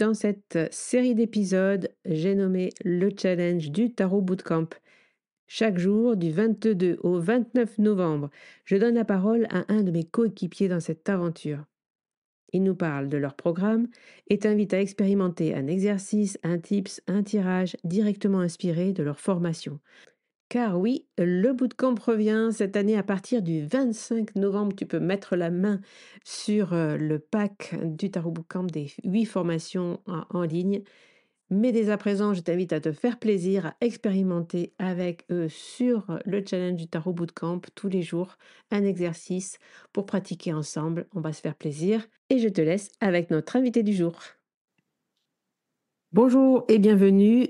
dans cette série d'épisodes, j'ai nommé le challenge du Tarot Bootcamp. Chaque jour, du 22 au 29 novembre, je donne la parole à un de mes coéquipiers dans cette aventure. Ils nous parlent de leur programme et t'invitent à expérimenter un exercice, un tips, un tirage directement inspiré de leur formation. Car oui, le bootcamp revient cette année à partir du 25 novembre. Tu peux mettre la main sur le pack du Tarot Bootcamp des 8 formations en ligne. Mais dès à présent, je t'invite à te faire plaisir, à expérimenter avec eux sur le challenge du Tarot Bootcamp tous les jours, un exercice pour pratiquer ensemble. On va se faire plaisir et je te laisse avec notre invité du jour. Bonjour et bienvenue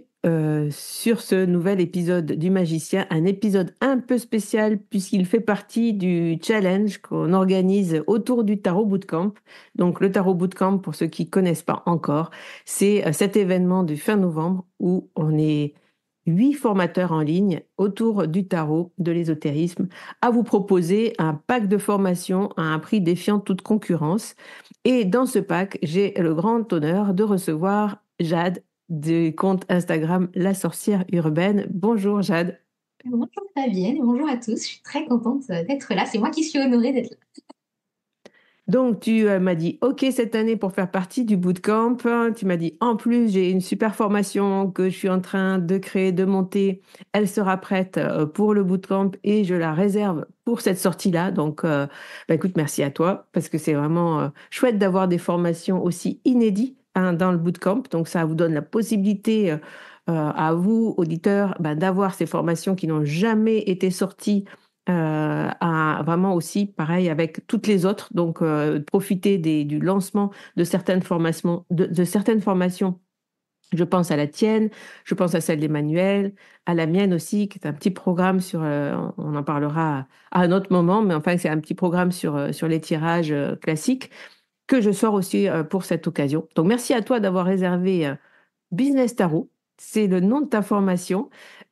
sur ce nouvel épisode du Magicien, un épisode un peu spécial puisqu'il fait partie du challenge qu'on organise autour du Tarot Bootcamp. Donc le Tarot Bootcamp, pour ceux qui ne connaissent pas encore, c'est cet événement du fin novembre où on est 8 formateurs en ligne autour du tarot, de l'ésotérisme, à vous proposer un pack de formation à un prix défiant toute concurrence. Et dans ce pack, j'ai le grand honneur de recevoir Jade du compte Instagram La Sorcière Urbaine. Bonjour Jade. Bonjour Fabienne et bonjour à tous. Je suis très contente d'être là. C'est moi qui suis honorée d'être là. Donc tu m'as dit OK cette année pour faire partie du bootcamp. Tu m'as dit en plus j'ai une super formation que je suis en train de créer, de monter. Elle sera prête pour le bootcamp et je la réserve pour cette sortie-là. Donc écoute, merci à toi parce que c'est vraiment chouette d'avoir des formations aussi inédites dans le bootcamp. Donc ça vous donne la possibilité à vous, auditeurs, d'avoir ces formations qui n'ont jamais été sorties vraiment aussi pareil avec toutes les autres, donc profiter du lancement de certaines formations, de certaines formations. Je pense à la tienne, je pense à celle d'Emmanuel, à la mienne aussi, qui est un petit programme sur, on en parlera à un autre moment, mais enfin c'est un petit programme sur les tirages classiques que je sors aussi pour cette occasion. Donc merci à toi d'avoir réservé Business Tarot, c'est le nom de ta formation.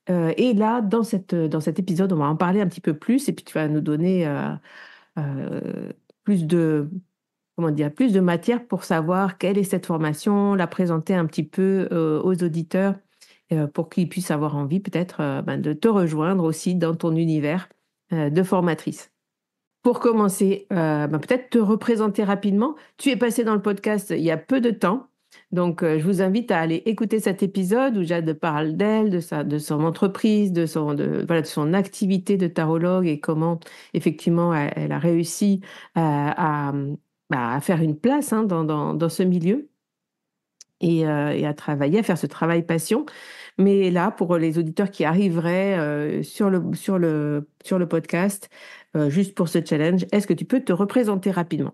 Et là, dans cet épisode, on va en parler un petit peu plus et puis tu vas nous donner plus de, comment dire, plus de matière pour savoir quelle est cette formation, la présenter un petit peu aux auditeurs pour qu'ils puissent avoir envie peut-être de te rejoindre aussi dans ton univers de formatrice. Pour commencer, peut-être te représenter rapidement. Tu es passé dans le podcast il y a peu de temps. Donc, je vous invite à aller écouter cet épisode où Jade parle d'elle, de son entreprise, voilà, de son activité de tarologue et comment, effectivement, elle a réussi à faire une place dans ce milieu et à travailler, à faire ce travail passion. Mais là, pour les auditeurs qui arriveraient sur le podcast, juste pour ce challenge, est-ce que tu peux te représenter rapidement?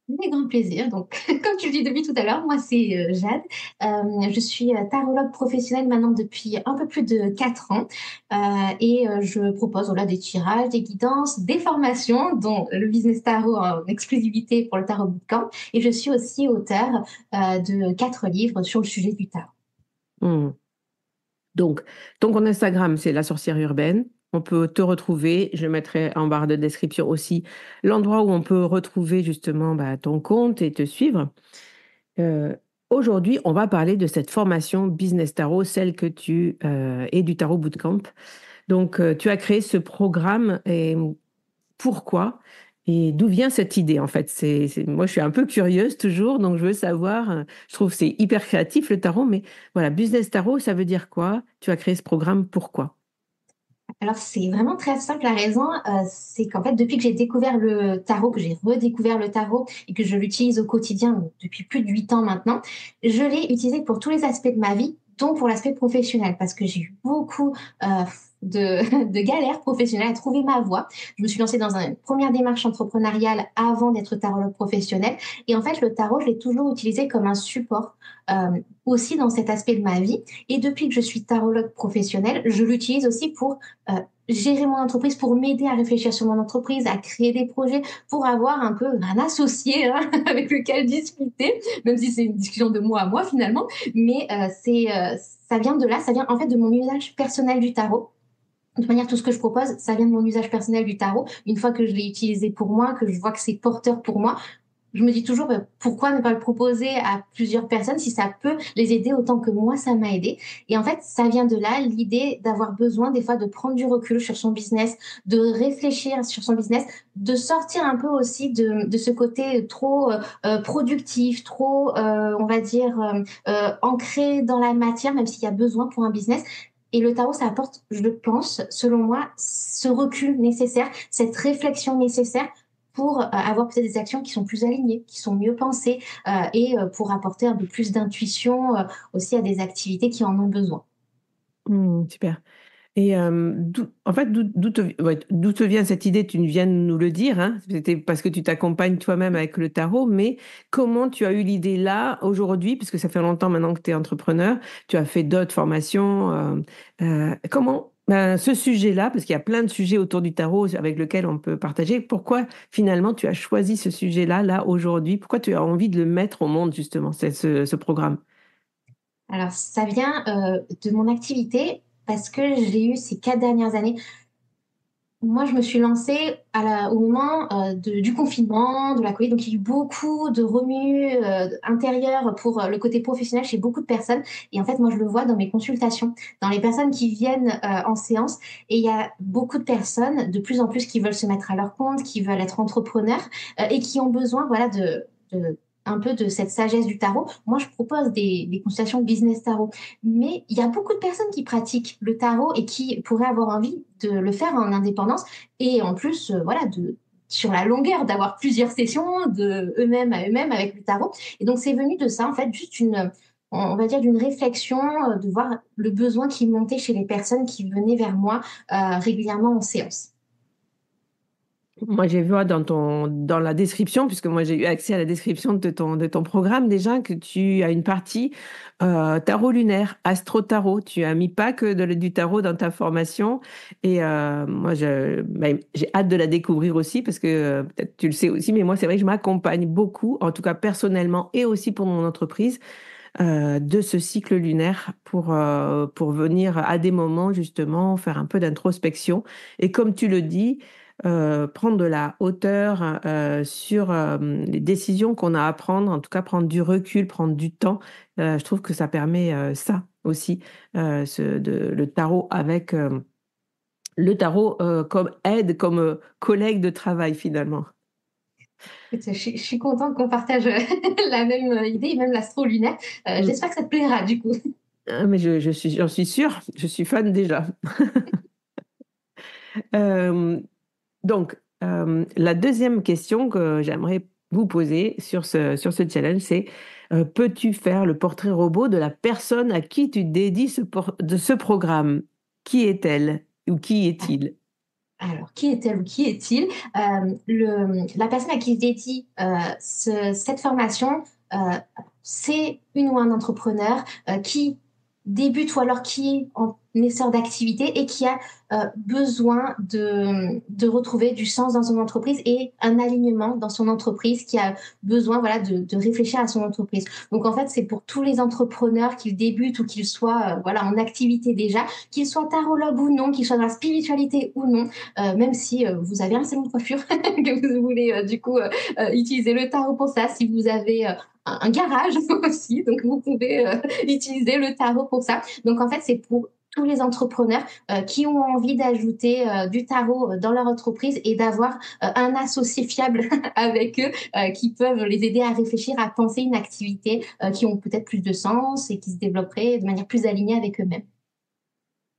Avec grand plaisir. Donc, comme tu le dis depuis tout à l'heure, moi c'est Jade. Je suis tarologue professionnelle maintenant depuis un peu plus de 4 ans et je propose voilà, des tirages, des guidances, des formations, dont le business tarot en exclusivité pour le Tarot Bootcamp. Et je suis aussi auteure de 4 livres sur le sujet du tarot. Hmm. Donc, ton compte Instagram, c'est La Sorcière Urbaine. On peut te retrouver. Je mettrai en barre de description aussi l'endroit où on peut retrouver justement ton compte et te suivre. Euh, Aujourd'hui, on va parler de cette formation Business Tarot, celle que tu es du Tarot Bootcamp. Donc, tu as créé ce programme et pourquoi et d'où vient cette idée en fait? Moi, je suis un peu curieuse toujours, donc je veux savoir. Je trouve que c'est hyper créatif le tarot, mais voilà, Business Tarot, ça veut dire quoi? Tu as créé ce programme, pourquoi? Alors, c'est vraiment très simple. La raison, c'est qu'en fait, depuis que j'ai découvert le tarot, que j'ai redécouvert le tarot et que je l'utilise au quotidien depuis plus de 8 ans maintenant, je l'ai utilisé pour tous les aspects de ma vie, dont pour l'aspect professionnel, parce que j'ai eu beaucoup de galères professionnelles à trouver ma voie. Je me suis lancée dans une première démarche entrepreneuriale avant d'être tarologue professionnelle. Et en fait, le tarot, je l'ai toujours utilisé comme un support aussi dans cet aspect de ma vie. Et depuis que je suis tarologue professionnelle, je l'utilise aussi pour euh, gérer mon entreprise, pour m'aider à réfléchir sur mon entreprise, à créer des projets, pour avoir un peu un associé hein, avec lequel discuter, même si c'est une discussion de moi à moi finalement. Mais ça vient de là, ça vient en fait de mon usage personnel du tarot. De toute manière, tout ce que je propose, ça vient de mon usage personnel du tarot. Une fois que je l'ai utilisé pour moi, que je vois que c'est porteur pour moi, je me dis toujours, bah, pourquoi ne pas le proposer à plusieurs personnes si ça peut les aider autant que moi, ça m'a aidé. Et en fait, ça vient de là, l'idée d'avoir besoin des fois de prendre du recul sur son business, de réfléchir sur son business, de sortir un peu aussi de ce côté trop productif, trop, on va dire, ancré dans la matière, même s'il y a besoin pour un business. Et le tarot, ça apporte, je pense, selon moi, ce recul nécessaire, cette réflexion nécessaire pour avoir peut-être des actions qui sont plus alignées, qui sont mieux pensées et pour apporter un peu plus d'intuition aussi à des activités qui en ont besoin. Super. Et en fait, d'où te vient cette idée? Tu viens de nous le dire, hein, c'était parce que tu t'accompagnes toi-même avec le tarot, mais comment tu as eu l'idée là, aujourd'hui, parce que ça fait longtemps maintenant que tu es entrepreneur, tu as fait d'autres formations. Comment ce sujet-là, parce qu'il y a plein de sujets autour du tarot avec lesquels on peut partager, pourquoi finalement tu as choisi ce sujet-là, là, aujourd'hui? Pourquoi tu as envie de le mettre au monde, justement, ce programme? Alors, ça vient de mon activité parce que j'ai eu ces 4 dernières années. Moi, je me suis lancée au moment du confinement, de la Covid. Donc, il y a eu beaucoup de remue intérieur pour le côté professionnel chez beaucoup de personnes. Et en fait, moi, je le vois dans mes consultations, dans les personnes qui viennent en séance. Et il y a beaucoup de personnes, de plus en plus, qui veulent se mettre à leur compte, qui veulent être entrepreneurs et qui ont besoin, voilà, un peu de cette sagesse du tarot. Moi, je propose des consultations business tarot. Mais il y a beaucoup de personnes qui pratiquent le tarot et qui pourraient avoir envie de le faire en indépendance et en plus, voilà, sur la longueur, d'avoir plusieurs sessions de eux-mêmes à eux-mêmes avec le tarot. Et donc, c'est venu de ça, en fait, juste on va dire d'une réflexion, de voir le besoin qui montait chez les personnes qui venaient vers moi régulièrement en séance. Moi, j'ai vu dans la description, puisque moi j'ai eu accès à la description de ton programme déjà, que tu as une partie tarot lunaire, astro-tarot. Tu as mis pas que du tarot dans ta formation. Et moi, j'ai hâte de la découvrir aussi, parce que peut-être tu le sais aussi, mais moi, c'est vrai que je m'accompagne beaucoup, en tout cas personnellement et aussi pour mon entreprise, de ce cycle lunaire pour venir à des moments justement faire un peu d'introspection. Et comme tu le dis, prendre de la hauteur sur les décisions qu'on a à prendre, en tout cas prendre du recul, prendre du temps. Je trouve que ça permet ça aussi, le tarot avec le tarot comme aide, comme collègue de travail finalement. Écoute, je suis contente qu'on partage la même idée, même l'astro lunaire. Mm. J'espère que ça te plaira du coup. Ah, mais j'en suis sûre, je suis fan déjà. Euh, Donc, la deuxième question que j'aimerais vous poser sur ce challenge, c'est peux-tu faire le portrait robot de la personne à qui tu dédies de ce programme? Qui est-elle ou qui est-il? Alors, qui est-elle ou qui est-il? La personne à qui je dédie cette formation, euh, c'est une ou un entrepreneur qui débute ou alors qui est en essor d'activité et qui a besoin de retrouver du sens dans son entreprise et un alignement dans son entreprise, qui a besoin, voilà, de réfléchir à son entreprise. Donc, en fait, c'est pour tous les entrepreneurs, qu'ils débutent ou qu'ils soient voilà, en activité déjà, qu'ils soient tarologues ou non, qu'ils soient dans la spiritualité ou non, même si vous avez un salon de coiffure, que vous voulez du coup utiliser le tarot pour ça, si vous avez un garage aussi, donc vous pouvez utiliser le tarot pour ça. Donc en fait, c'est pour tous les entrepreneurs qui ont envie d'ajouter du tarot dans leur entreprise et d'avoir un associé fiable avec eux qui peuvent les aider à réfléchir, à penser une activité qui ont peut-être plus de sens et qui se développeraient de manière plus alignée avec eux-mêmes.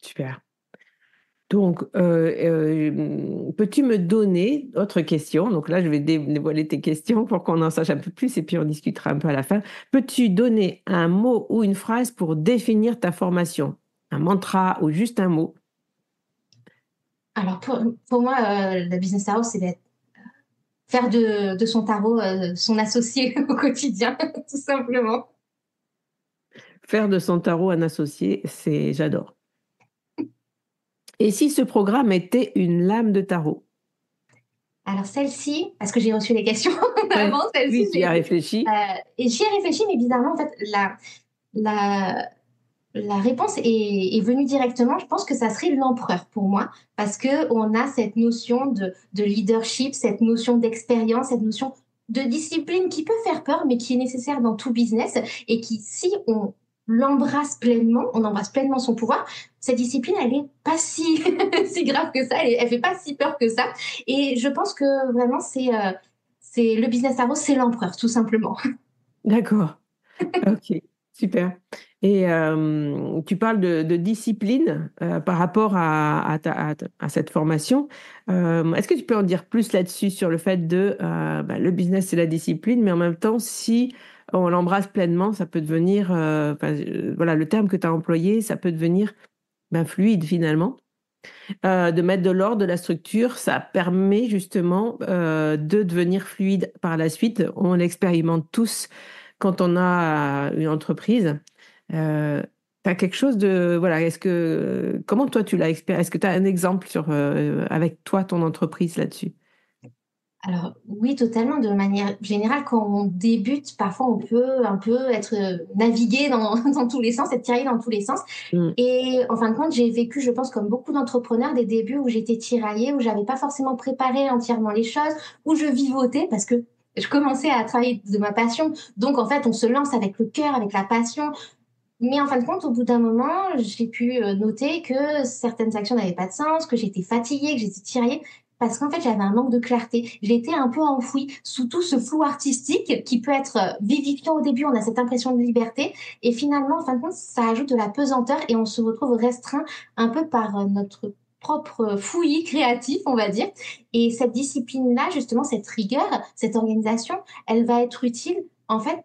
Super. Donc, peux-tu me donner, autre question, donc là je vais dévoiler tes questions pour qu'on en sache un peu plus et puis on discutera un peu à la fin. Peux-tu donner un mot ou une phrase pour définir ta formation? Un mantra ou juste un mot? Alors pour moi, la business tarot, c'est d'être faire de son tarot son associé au quotidien, tout simplement. Faire de son tarot un associé, j'adore. Et si ce programme était une lame de tarot? Alors celle-ci, parce que j'ai reçu les questions Ouais. avant, celle-ci, Oui, tu y as réfléchi. et j'y ai réfléchi, mais bizarrement, en fait, la, la réponse est venue directement. Je pense que ça serait l'empereur pour moi, parce que on a cette notion de leadership, cette notion d'expérience, cette notion de discipline qui peut faire peur, mais qui est nécessaire dans tout business et qui, si on l'embrasse pleinement, on embrasse pleinement son pouvoir, cette discipline, elle est pas si, si grave que ça, elle fait pas si peur que ça. Et je pense que vraiment, c'est le business tarot, c'est l'empereur, tout simplement. D'accord. Ok, super. Et tu parles de discipline par rapport à cette formation. Est-ce que tu peux en dire plus là-dessus sur le fait de le business, c'est la discipline, mais en même temps, si on l'embrasse pleinement, ça peut devenir, voilà, le terme que tu as employé, ça peut devenir fluide finalement. De mettre de l'ordre, de la structure, ça permet justement de devenir fluide par la suite. On l'expérimente tous quand on a une entreprise. Tu as quelque chose de... Voilà, comment toi tu l'as expérimenté? Est-ce que tu as un exemple avec toi, ton entreprise là-dessus? Alors oui, totalement. De manière générale, quand on débute, parfois on peut un peu être navigué dans, dans tous les sens, être tiraillé dans tous les sens. Mm. Et en fin de compte, j'ai vécu, je pense, comme beaucoup d'entrepreneurs, des débuts où j'étais tiraillée, où j'avais pas forcément préparé entièrement les choses, où je vivotais parce que je commençais à travailler de ma passion. Donc en fait, on se lance avec le cœur, avec la passion. Mais en fin de compte, au bout d'un moment, j'ai pu noter que certaines actions n'avaient pas de sens, que j'étais fatiguée, que j'étais tiraillée, parce qu'en fait, j'avais un manque de clarté. J'étais un peu enfouie sous tout ce flou artistique qui peut être vivifiant au début, on a cette impression de liberté, et finalement, en fin de compte, ça ajoute de la pesanteur et on se retrouve restreint un peu par notre propre fouillis créatif, on va dire. Et cette discipline-là, justement, cette rigueur, cette organisation, elle va être utile, en fait,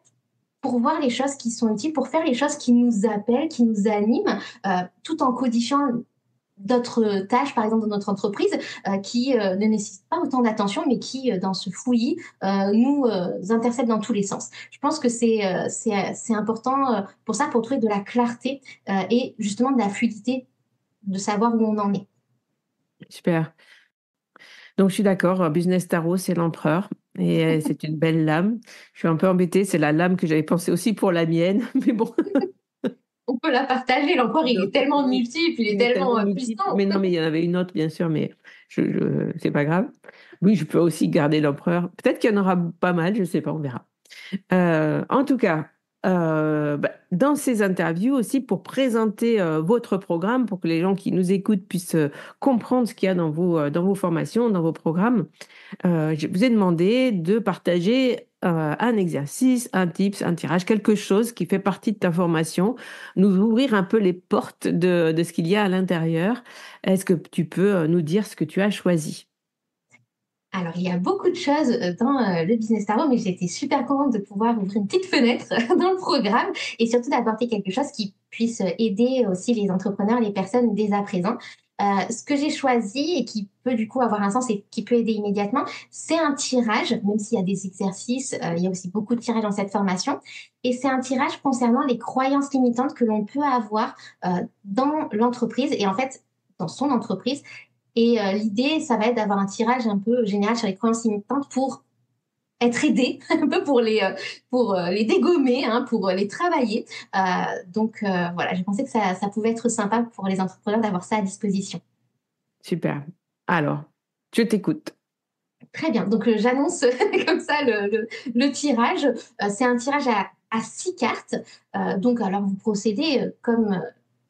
pour voir les choses qui sont utiles, pour faire les choses qui nous appellent, qui nous animent, tout en codifiant d'autres tâches, par exemple dans notre entreprise, qui ne nécessitent pas autant d'attention, mais qui, dans ce fouillis, nous interceptent dans tous les sens. Je pense que c'est important pour ça, pour trouver de la clarté et justement de la fluidité, de savoir où on en est. Super. Donc, je suis d'accord, Business Tarot, c'est l'empereur et c'est une belle lame. Je suis un peu embêtée, c'est la lame que j'avais pensée aussi pour la mienne, mais bon. On peut la partager, l'empereur, il Donc, est tellement oui, multiple, il est il est tellement tellement multiple. puissant. Mais non, mais il y en avait une autre, bien sûr, mais c'est pas grave. Oui, je peux aussi garder l'empereur. Peut-être qu'il y en aura pas mal, je ne sais pas, on verra. En tout cas, dans ces interviews aussi, pour présenter votre programme, pour que les gens qui nous écoutent puissent comprendre ce qu'il y a dans vos formations, dans vos programmes, je vous ai demandé de partager un exercice, un tips, un tirage, quelque chose qui fait partie de ta formation, nous ouvrir un peu les portes de ce qu'il y a à l'intérieur. Est-ce que tu peux nous dire ce que tu as choisi? Alors, il y a beaucoup de choses dans le Business Tarot, mais j'ai été super contente de pouvoir ouvrir une petite fenêtre dans le programme et surtout d'apporter quelque chose qui puisse aider aussi les entrepreneurs, les personnes dès à présent. Ce que j'ai choisi et qui peut du coup avoir un sens et qui peut aider immédiatement, c'est un tirage, même s'il y a des exercices, il y a aussi beaucoup de tirages dans cette formation. Et c'est un tirage concernant les croyances limitantes que l'on peut avoir dans l'entreprise et en fait dans son entreprise. Et l'idée, ça va être d'avoir un tirage un peu général sur les croyances limitantes pour être aidé, un peu pour les dégommer, hein, pour les travailler. Voilà, j'ai pensé que ça pouvait être sympa pour les entrepreneurs d'avoir ça à disposition. Super. Alors, je t'écoute. Très bien, donc j'annonce comme ça le tirage. C'est un tirage à 6 cartes. Donc alors vous procédez comme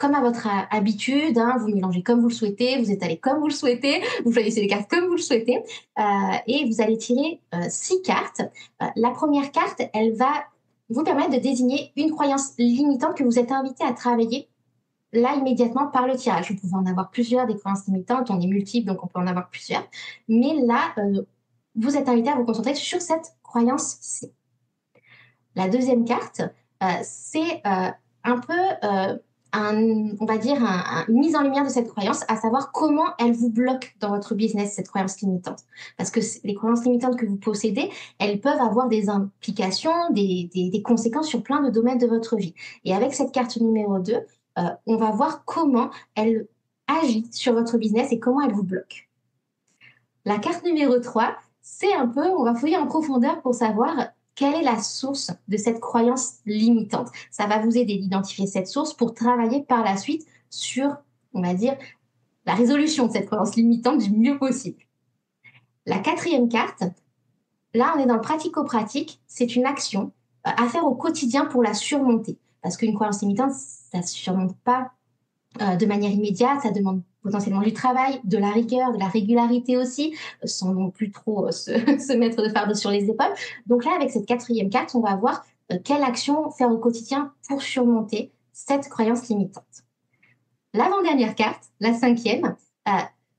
à votre habitude, hein, vous mélangez comme vous le souhaitez, vous étalez comme vous le souhaitez, vous choisissez les cartes comme vous le souhaitez, et vous allez tirer 6 cartes. La première carte, elle va vous permettre de désigner une croyance limitante que vous êtes invité à travailler là immédiatement par le tirage. Vous pouvez en avoir plusieurs, des croyances limitantes, on est multiples, donc on peut en avoir plusieurs. Mais là, vous êtes invité à vous concentrer sur cette croyance-ci. La deuxième carte, c'est un peu, on va dire, une mise en lumière de cette croyance, à savoir comment elle vous bloque dans votre business, cette croyance limitante. Parce que les croyances limitantes que vous possédez, elles peuvent avoir des implications, des conséquences sur plein de domaines de votre vie. Et avec cette carte numéro 2, on va voir comment elle agit sur votre business et comment elle vous bloque. La carte numéro 3, c'est un peu, on va fouiller en profondeur pour savoir quelle est la source de cette croyance limitante. Ça va vous aider d'identifier cette source pour travailler par la suite sur, on va dire, la résolution de cette croyance limitante du mieux possible. La quatrième carte, Là, on est dans le pratico-pratique. C'est une action à faire au quotidien pour la surmonter. Parce qu'une croyance limitante, ça ne se surmonte pas de manière immédiate. Ça demande potentiellement du travail, de la rigueur, de la régularité aussi, sans non plus trop se mettre de fardeau sur les épaules. Donc là, avec cette quatrième carte, on va voir quelle action faire au quotidien pour surmonter cette croyance limitante. L'avant-dernière carte, la cinquième,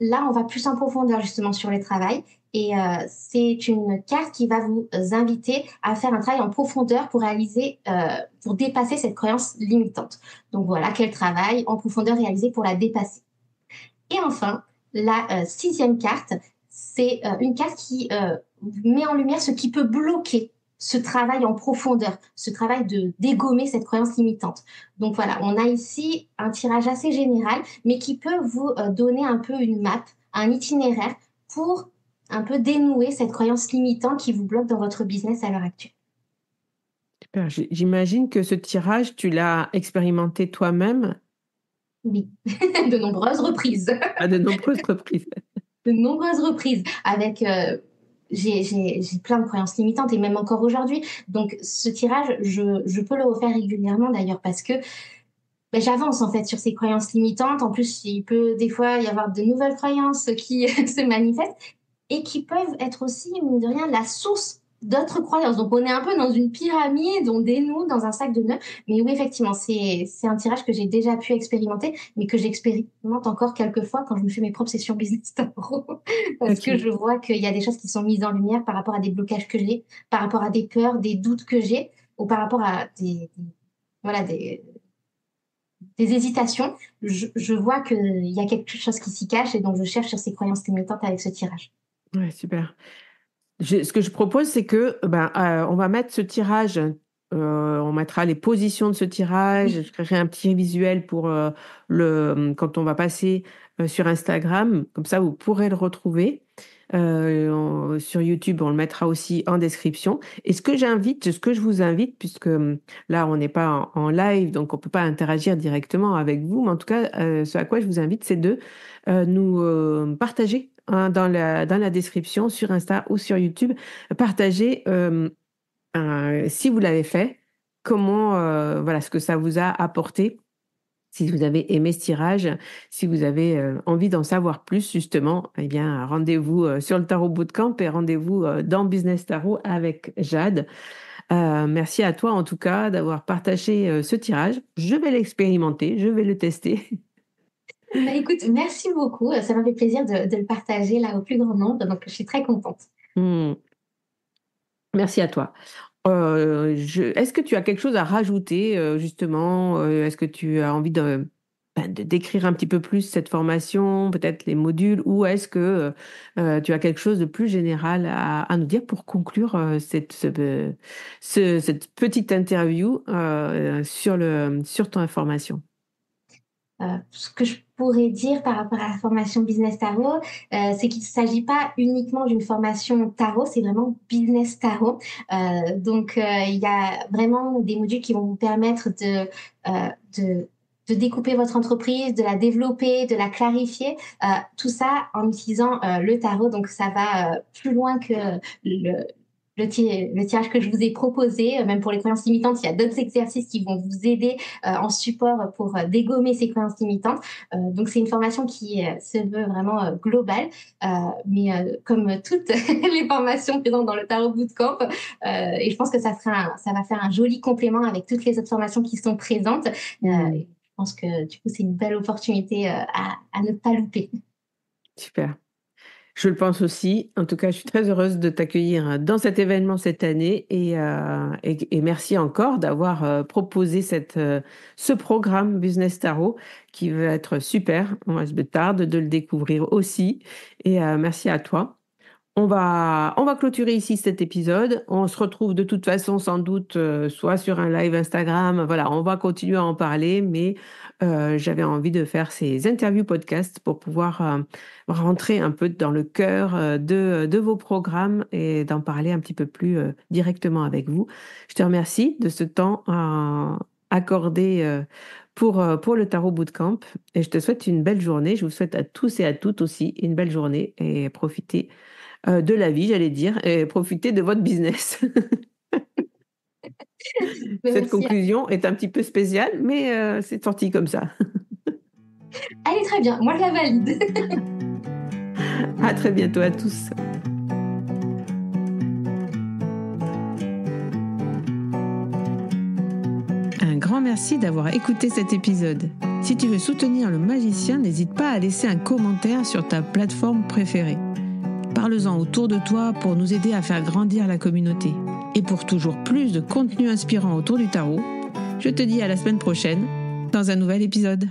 là, on va plus en profondeur justement sur le travail. Et c'est une carte qui va vous inviter à faire un travail en profondeur pour réaliser, pour dépasser cette croyance limitante. Donc voilà, quel travail en profondeur réaliser pour la dépasser. Et enfin, la sixième carte, c'est une carte qui met en lumière ce qui peut bloquer ce travail en profondeur, ce travail de dégommer cette croyance limitante. Donc voilà, on a ici un tirage assez général, mais qui peut vous donner un peu une map, un itinéraire pour un peu dénouer cette croyance limitante qui vous bloque dans votre business à l'heure actuelle. Super. J'imagine que ce tirage, tu l'as expérimenté toi-même Oui, de nombreuses reprises. à de nombreuses reprises. De nombreuses reprises avec j'ai plein de croyances limitantes et même encore aujourd'hui. Donc ce tirage, je peux le refaire régulièrement d'ailleurs parce que ben, j'avance en fait sur ces croyances limitantes. En plus, il peut des fois y avoir de nouvelles croyances qui se manifestent et qui peuvent être aussi, mine de rien, la source d'autres croyances. Donc, on est un peu dans une pyramide, on dénoue dans un sac de nœuds. Mais oui, effectivement, c'est un tirage que j'ai déjà pu expérimenter, mais que j'expérimente encore quelques fois quand je me fais mes propres sessions business tarot. Parce que Ok. je vois qu'il y a des choses qui sont mises en lumière par rapport à des blocages que j'ai, par rapport à des peurs, des doutes que j'ai, ou par rapport à voilà, des hésitations. Je vois qu'il y a quelque chose qui s'y cache et donc je cherche sur ces croyances limitantes avec ce tirage. Ouais, super. Ce que je propose, c'est que on va mettre ce tirage, on mettra les positions de ce tirage, je Oui, créerai un petit visuel pour quand on va passer sur Instagram, comme ça vous pourrez le retrouver. Sur YouTube, on le mettra aussi en description. Et ce que je vous invite, puisque là on n'est pas en live, donc on peut pas interagir directement avec vous, mais en tout cas, ce à quoi je vous invite, c'est de nous partager hein, dans la description sur Insta ou sur YouTube, partager si vous l'avez fait, comment, voilà, ce que ça vous a apporté. Si vous avez aimé ce tirage, si vous avez envie d'en savoir plus, justement, eh bien, rendez-vous sur le Tarot Bootcamp et rendez-vous dans Business Tarot avec Jade. Merci à toi, en tout cas, d'avoir partagé ce tirage. Je vais l'expérimenter, je vais le tester. bah, écoute, merci beaucoup. Ça m'a fait plaisir de le partager là au plus grand nombre, donc je suis très contente. Hmm. Merci à toi. Est-ce que tu as quelque chose à rajouter, justement? Est-ce que tu as envie de décrire un petit peu plus cette formation, peut-être les modules, ou est-ce que tu as quelque chose de plus général à nous dire pour conclure cette petite interview sur ton information? Ce que je pourrais dire par rapport à la formation Business Tarot, c'est qu'il ne s'agit pas uniquement d'une formation tarot, c'est vraiment Business Tarot. Donc, il y a vraiment des modules qui vont vous permettre de de découper votre entreprise, de la développer, de la clarifier, tout ça en utilisant le tarot. Donc, ça va plus loin que le, le tirage que je vous ai proposé. Même pour les croyances limitantes, il y a d'autres exercices qui vont vous aider en support pour dégommer ces croyances limitantes. Donc, c'est une formation qui se veut vraiment globale. Mais comme toutes les formations présentes dans le Tarot Bootcamp, et je pense que ça va faire un joli complément avec toutes les autres formations qui sont présentes. Hmm, Je pense que du coup, c'est une belle opportunité à ne pas louper. super. Je le pense aussi. En tout cas, je suis très heureuse de t'accueillir dans cet événement cette année et merci encore d'avoir proposé ce programme Business Tarot qui va être super. Moi, je me tarde de le découvrir aussi et merci à toi. On va clôturer ici cet épisode. On se retrouve de toute façon sans doute soit sur un live Instagram. Voilà, on va continuer à en parler, mais j'avais envie de faire ces interviews podcast pour pouvoir rentrer un peu dans le cœur de vos programmes et d'en parler un petit peu plus directement avec vous. Je te remercie de ce temps accordé pour le Tarot Bootcamp et je te souhaite une belle journée. Je vous souhaite à tous et à toutes aussi une belle journée et profitez de la vie, j'allais dire, et profiter de votre business. Cette Merci. conclusion est un petit peu spéciale, mais c'est sorti comme ça. Elle est très bien, moi je la valide. À très bientôt à tous. Un grand merci d'avoir écouté cet épisode. Si tu veux soutenir le magicien, n'hésite pas à laisser un commentaire sur ta plateforme préférée. Parle-en autour de toi pour nous aider à faire grandir la communauté. Et pour toujours plus de contenu inspirant autour du tarot, je te dis à la semaine prochaine dans un nouvel épisode.